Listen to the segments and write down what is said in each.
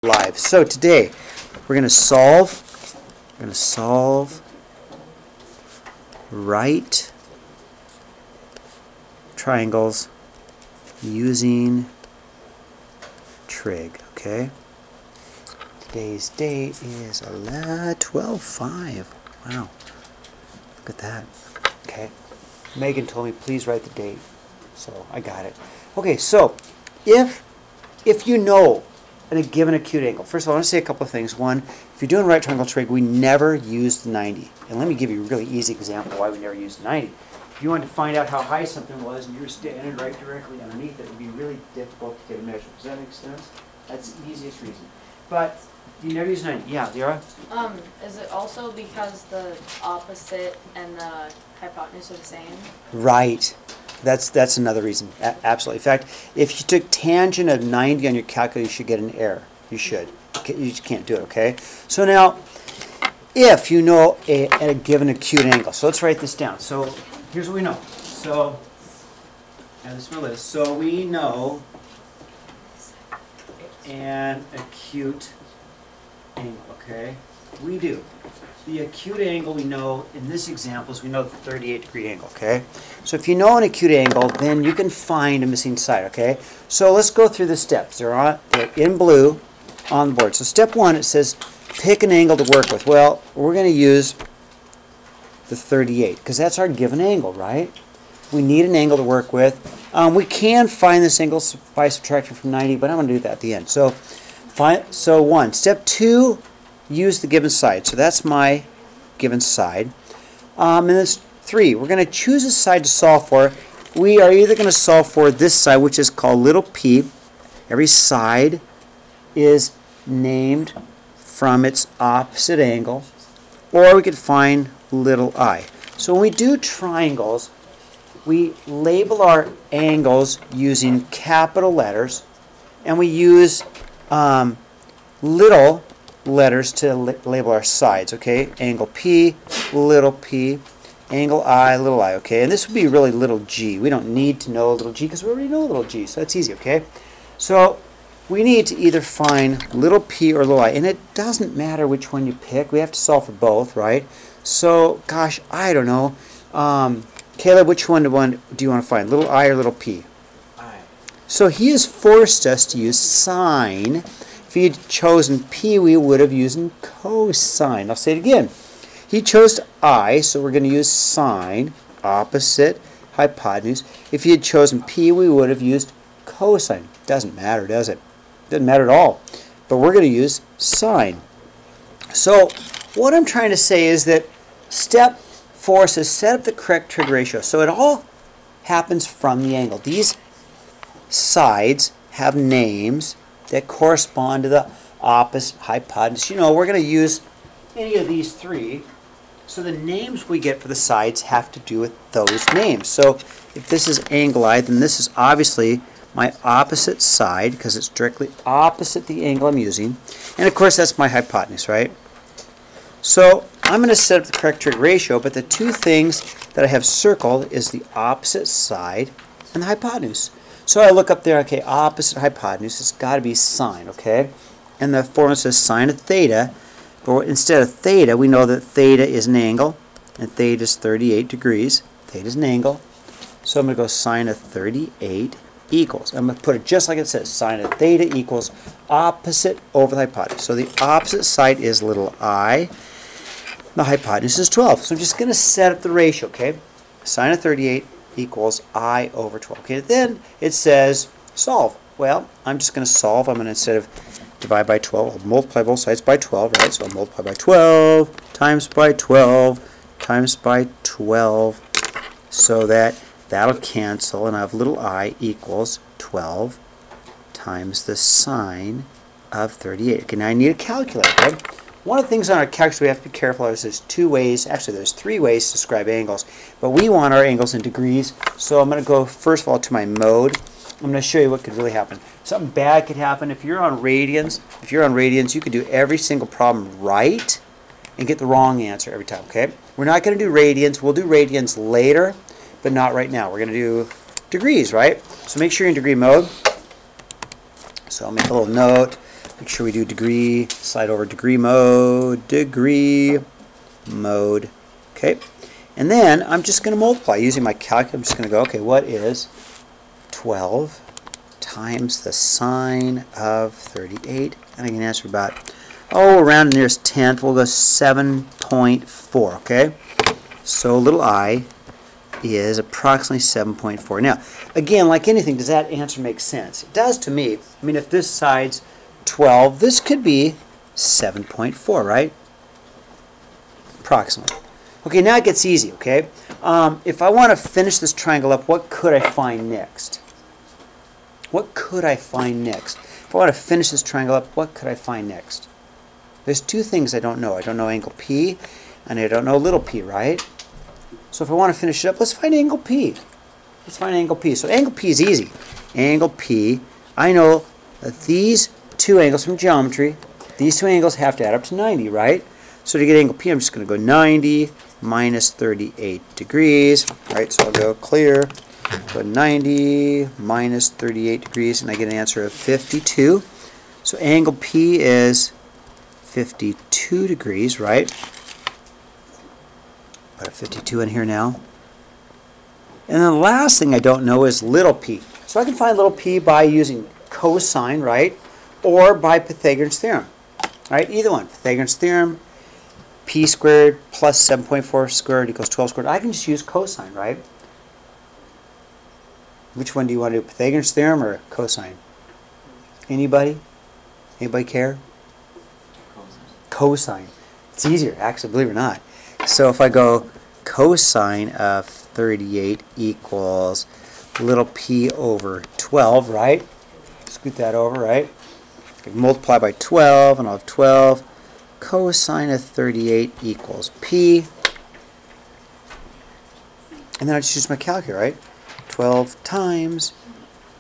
Live. So today we're going to solve right triangles using trig. Okay. Today's date is 12/5. Wow. Look at that. Okay. Megan told me please write the date, so I got it. Okay. So if you know and a given acute angle. First of all, I want to say a couple of things. One, if you're doing right triangle trig, we never use the 90. And let me give you a really easy example why we never use the 90. If you wanted to find out how high something was and you were standing right directly underneath it, it would be really difficult to get a measure. Does that make sense? That's the easiest reason. But you never use 90. Yeah, Liara? Is it also because the opposite and the hypotenuse are the same? Right. That's another reason. Absolutely. In fact, if you took tangent of 90 on your calculator, you should get an error. You should. You just can't do it, okay? So now, if you know a given acute angle, so let's write this down. So here's what we know. So, and this is my list. So we know an acute angle, okay? We do. The acute angle we know, in this example, is we know the 38-degree angle, okay? So if you know an acute angle, then you can find a missing side, okay? So let's go through the steps. They're in blue on the board. So step one, it says pick an angle to work with. Well, we're going to use the 38 because that's our given angle, right? We need an angle to work with. We can find this angle by subtracting from 90, but I'm going to do that at the end. So, one. Step two, use the given side. So that's my given side. And then three, we're going to choose a side to solve for. We are either going to solve for this side, which is called little p. Every side is named from its opposite angle. Or we could find little I. So when we do triangles, we label our angles using capital letters, and we use little letters to label our sides, okay? Angle P, angle I, little I, okay? And this would be really little g. We don't need to know little g because we already know little g, so that's easy, okay? So we need to either find little p or little I, and it doesn't matter which one you pick. We have to solve for both, right? So, gosh, I don't know. Caleb, which one do you want to find, little I or little p? I. So he has forced us to use sine. If he had chosen p, we would have used cosine. I'll say it again. He chose I, so we're going to use sine, opposite hypotenuse. If he had chosen p, we would have used cosine. Doesn't matter, does it? Doesn't matter at all. But we're going to use sine. So what I'm trying to say is that step 4 says set up the correct trig ratio. So it all happens from the angle. These sides have names that correspond to the opposite hypotenuse. You know, we're going to use any of these three. So the names we get for the sides have to do with those names. So if this is angle I, then this is obviously my opposite side because it's directly opposite the angle I'm using. And of course that's my hypotenuse, right? So I'm going to set up the correct trig ratio, but the two things that I have circled is the opposite side and the hypotenuse. So I look up there, okay, opposite hypotenuse, it's got to be sine, okay? And the formula says sine of theta, but instead of theta, we know that theta is an angle, and theta is 38 degrees. Theta is an angle. So I'm going to go sine of 38 equals. I'm going to put it just like it says, sine of theta equals opposite over the hypotenuse. So the opposite side is little I. The hypotenuse is 12. So I'm just going to set up the ratio, okay? Sine of 38 equals I over 12. Okay, then it says solve. Well, I'm just going to solve. I'm going to, instead of divide by 12, I'll multiply both sides by 12, right? So I'll multiply by 12 times by 12 times by 12 so that'll cancel, and I have little I equals 12 times the sine of 38. Okay, now I need a calculator, okay? One of the things on our calculator we have to be careful of is there's two ways, actually there's three ways to describe angles, but we want our angles in degrees, so I'm going to go first of all to my mode. I'm going to show you what could really happen. Something bad could happen. If you're on radians, you could do every single problem right and get the wrong answer every time, okay? We're not going to do radians. We'll do radians later, but not right now. We're going to do degrees, right? So make sure you're in degree mode. So I'll make a little note. Make sure we do degree, slide over degree mode, okay? And then I'm just going to multiply using my calculator. I'm just going to go, okay, what is 12 times the sine of 38? And I can answer about, oh, around the nearest tenth, we'll go 7.4, okay? So little I is approximately 7.4. Now, again, like anything, does that answer make sense? It does to me. I mean, if this side's 12, this could be 7.4, right? Approximately. Okay, now it gets easy, okay? If I want to finish this triangle up, what could I find next? What could I find next? If I want to finish this triangle up, what could I find next? There's two things I don't know. I don't know angle P, and I don't know little p, right? So if I want to finish it up, let's find angle P. Let's find angle P. So angle P is easy. Angle P, I know that these two angles from geometry, these two angles have to add up to 90, right? So to get angle P, I'm just going to go 90 minus 38 degrees. All right, so I'll go clear. Go 90 minus 38 degrees, and I get an answer of 52. So angle P is 52 degrees, right? Put a 52 in here now. And then the last thing I don't know is little p. So I can find little p by using cosine, right? Or by Pythagoras theorem, right? Either one. Pythagoras theorem, p squared plus 7.4 squared equals 12 squared. I can just use cosine, right? Which one do you want to do, Pythagoras theorem or cosine? Anybody? Anybody care? Cosine. It's easier, actually, believe it or not. So if I go cosine of 38 equals little p over 12, right? Scoot that over, right? I can multiply by 12, and I'll have 12. Cosine of 38 equals p. And then I just use my calculator, right? 12 times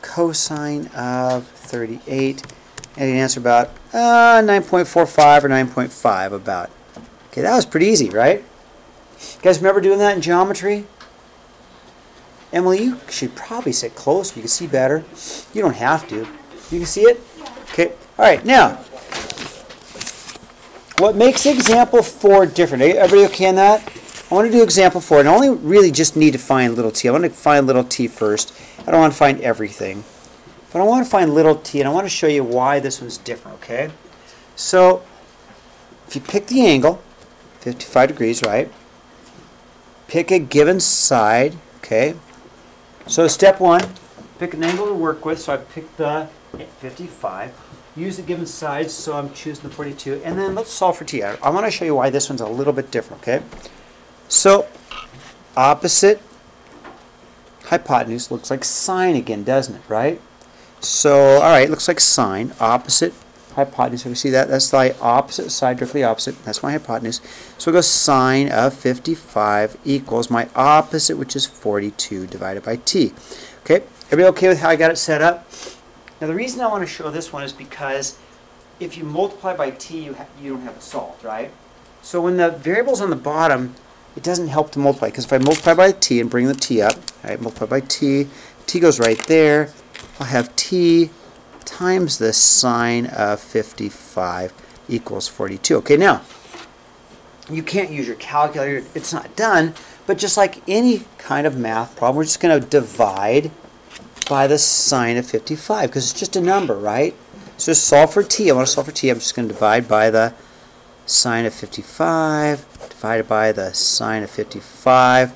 cosine of 38, and an answer about 9.45 or 9.5 about. Okay, that was pretty easy, right? You guys remember doing that in geometry? Emily, you should probably sit closer. You can see better. You don't have to. You can see it? Okay. All right, now, what makes example 4 different? Everybody okay on that? I want to do example 4, and I only really just need to find little t. I want to find little t first. I don't want to find everything. But I want to find little t, and I want to show you why this one's different, okay? So, if you pick the angle, 55 degrees, right? Pick a given side, okay? So step 1, pick an angle to work with, so I picked the 55. Use the given sides, so I'm choosing the 42. And then let's solve for t. I want to show you why this one's a little bit different, okay? So, opposite hypotenuse looks like sine again, doesn't it, right? So, all right, looks like sine, opposite hypotenuse. We see that? That's the opposite side, directly opposite. That's my hypotenuse. So we go sine of 55 equals my opposite, which is 42 divided by t. Okay, everybody okay with how I got it set up? Now the reason I want to show this one is because if you multiply by t, you don't have it solved, right? So when the variable's on the bottom, it doesn't help to multiply, because if I multiply by t and bring the t up, right, multiply by t, t goes right there. I'll have t times the sine of 55 equals 42. Okay, now, you can't use your calculator. It's not done, but just like any kind of math problem, we're just going to divide by the sine of 55, because it's just a number, right? So solve for t. I want to solve for t. I'm just going to divide by the sine of 55, divided by the sine of 55.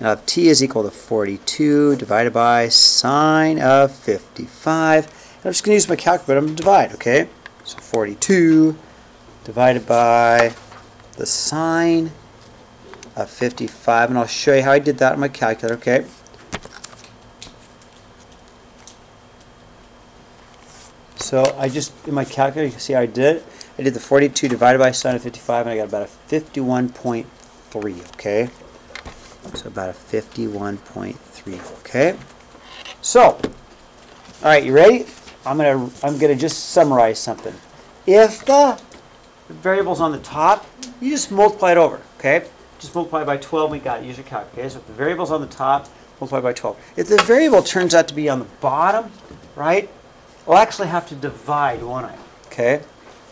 Now t is equal to 42 divided by sine of 55. And I'm just going to use my calculator. I'm going to divide, okay? So 42 divided by the sine of 55. And I'll show you how I did that on my calculator, okay? So I just, in my calculator, you can see how I did it. I did the 42 divided by sine of 55, and I got about a 51.3, okay? So about a 51.3, okay? So, all right, you ready? I'm gonna just summarize something. If the variable's on the top, you just multiply it over, okay? Just multiply by 12, we got it. Use your calculator. Okay? So if the variable's on the top, multiply by 12. If the variable turns out to be on the bottom, right, I'll actually have to divide, won't I? okay?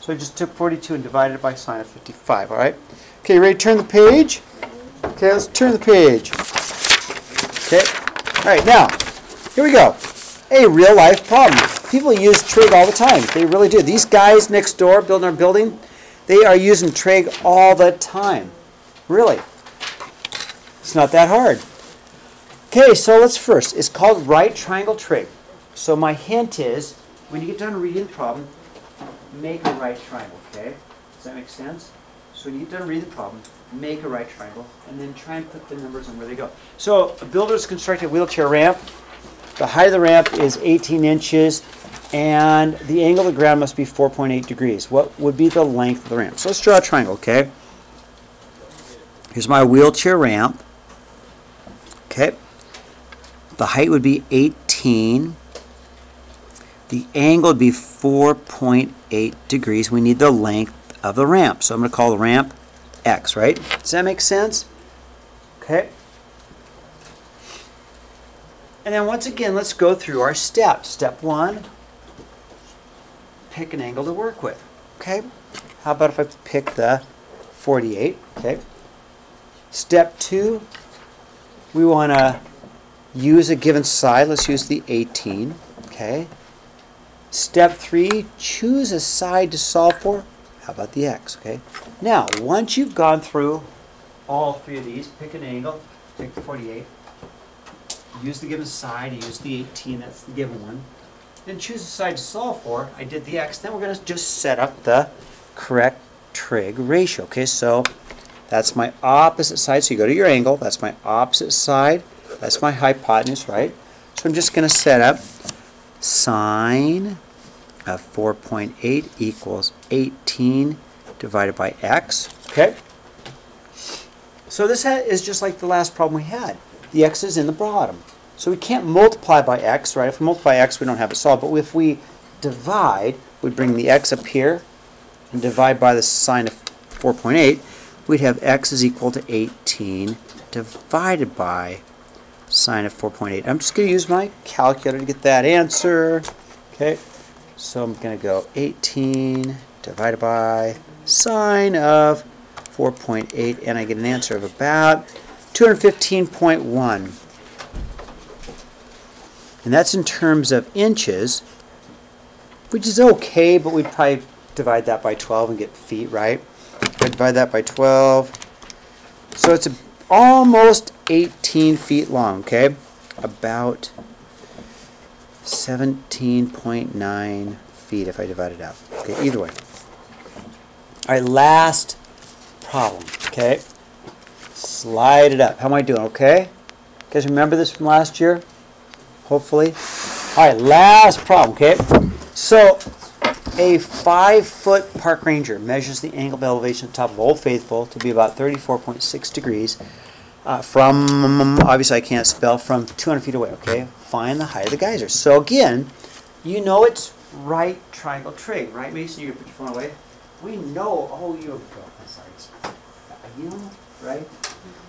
So I just took 42 and divided it by sine of 55, all right? Okay, ready to turn the page? Okay, let's turn the page. Okay, all right, now, here we go. A real-life problem. People use trig all the time. They really do. These guys next door building our building, they are using trig all the time. Really. It's not that hard. Okay, so let's first. It's called right triangle trig. So my hint is, when you get done reading the problem, make a right triangle, okay? Does that make sense? So when you get done reading the problem, make a right triangle, and then try and put the numbers on where they go. So a builder's constructed a wheelchair ramp. The height of the ramp is 18 inches, and the angle of the ground must be 4.8 degrees. What would be the length of the ramp? So let's draw a triangle, okay? Here's my wheelchair ramp. Okay. The height would be 18. The angle would be 4.8 degrees. We need the length of the ramp. So I'm going to call the ramp X, right? Does that make sense? Okay. And then once again, let's go through our steps. Step 1, pick an angle to work with. Okay. How about if I pick the 48? Okay. Step 2, we want to use a given side. Let's use the 18. Okay. Step 3, choose a side to solve for. How about the X? Okay. Now, once you've gone through all 3 of these, pick an angle, pick the 48. Use the given side, use the 18, that's the given one. Then choose a side to solve for. I did the X. Then we're going to just set up the correct trig ratio. Okay, so that's my opposite side. So you go to your angle. That's my opposite side. That's my hypotenuse, right? So I'm just going to set up sine of 4.8 equals 18 divided by X. Okay? So this is just like the last problem we had. The X is in the bottom. So we can't multiply by X, right? If we multiply X, we don't have it solved. But if we divide, we bring the X up here and divide by the sine of 4.8, we'd have X is equal to 18 divided by sine of 4.8. I'm just going to use my calculator to get that answer. Okay, so I'm going to go 18 divided by sine of 4.8, and I get an answer of about 215.1. And that's in terms of inches, which is okay, but we'd probably divide that by 12 and get feet, right? I divide that by 12. So it's almost 18 feet long, okay? About 17.9 feet if I divide it out. Okay, either way. All right, last problem, okay? Slide it up. How am I doing, okay? You guys remember this from last year? Hopefully. All right, last problem, okay? So, a 5-foot park ranger measures the angle of elevation at the top of Old Faithful to be about 34.6 degrees from, obviously I can't spell, from 200 feet away, okay? Find the height of the geyser. So again, you know it's right triangle trig, right, Mason? You can put your phone away. We know, oh, you know, right?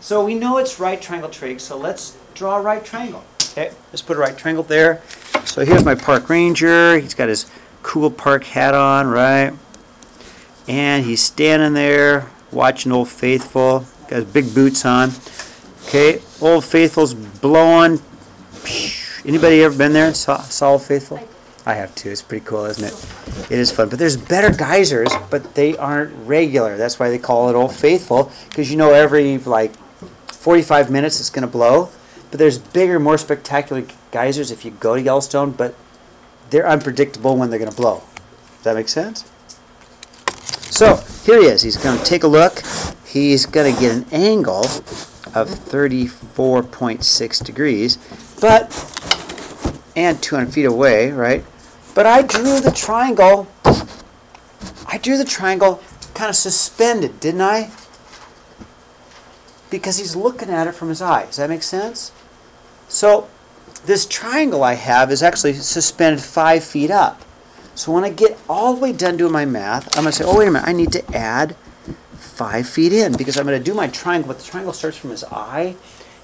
So we know it's right triangle trig, so let's draw a right triangle. Okay, let's put a right triangle there. So here's my park ranger. He's got his cool park hat on, right? And he's standing there watching Old Faithful. Got his big boots on. Okay, Old Faithful's blowing. Anybody ever been there and saw Old Faithful? I have too. It's pretty cool, isn't it? It is fun. But there's better geysers, but they aren't regular. That's why they call it Old Faithful, because you know every like 45 minutes it's going to blow. But there's bigger, more spectacular geysers if you go to Yellowstone, but they're unpredictable when they're going to blow. Does that make sense? So here he is. He's going to take a look. He's going to get an angle of 34.6 degrees, and 200 feet away, right? But I drew the triangle. I drew the triangle kind of suspended, didn't I? Because he's looking at it from his eye. Does that make sense? So this triangle I have is actually suspended 5 feet up. So when I get all the way done doing my math, I'm going to say, oh, wait a minute, I need to add 5 feet in because I'm going to do my triangle, but the triangle starts from his eye,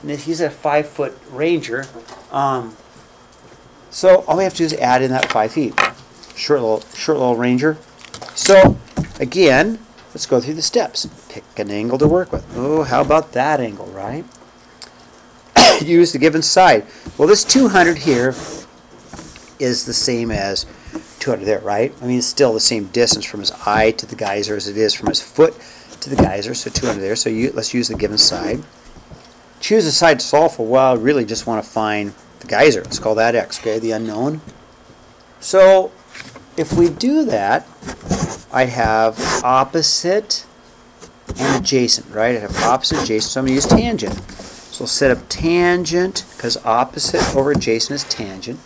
and if he's a 5-foot ranger, so all we have to do is add in that 5 feet. Short little ranger. So, again, let's go through the steps. Pick an angle to work with. Oh, how about that angle, right? Use the given side. Well, this 200 here is the same as 200 there, right? I mean, it's still the same distance from his eye to the geyser as it is from his foot to the geyser, so 200 there. So let's use the given side. Choose a side to solve for. Well, I really just want to find the geyser. Let's call that x, okay, the unknown. So if we do that, I have opposite and adjacent, right? I have opposite, adjacent, so I'm going to use tangent. So we'll set up tangent, because opposite over adjacent is tangent.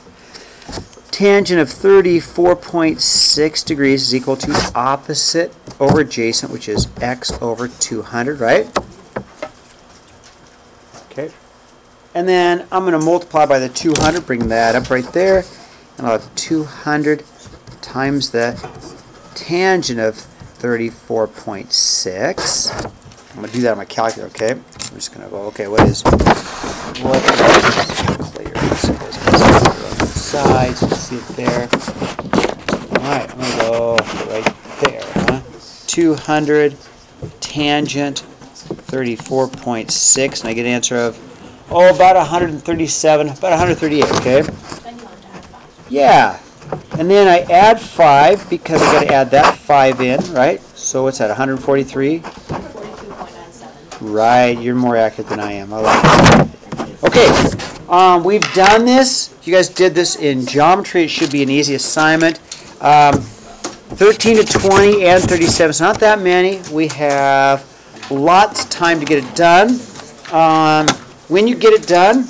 Tangent of 34.6 degrees is equal to opposite over adjacent, which is x over 200, right? Okay. And then I'm going to multiply by the 200, bring that up right there, and I'll have 200 times the tangent of 34.6. I'm going to do that on my calculator, okay? I'm just going to go, okay, what is clear? Sides, you can see it there. Alright, I'm going to go right there. 200 tangent 34.6, and I get an answer of, about 137, about 138, okay? Then you have to add 5. Yeah. And then I add 5 because I got to add that 5 in, right? So what's that, 143? 42.97. Right, you're more accurate than I am. I like it. Okay, we've done this. If you guys did this in geometry, it should be an easy assignment. 13 to 20 and 37, it's not that many. We have lots of time to get it done. When you get it done,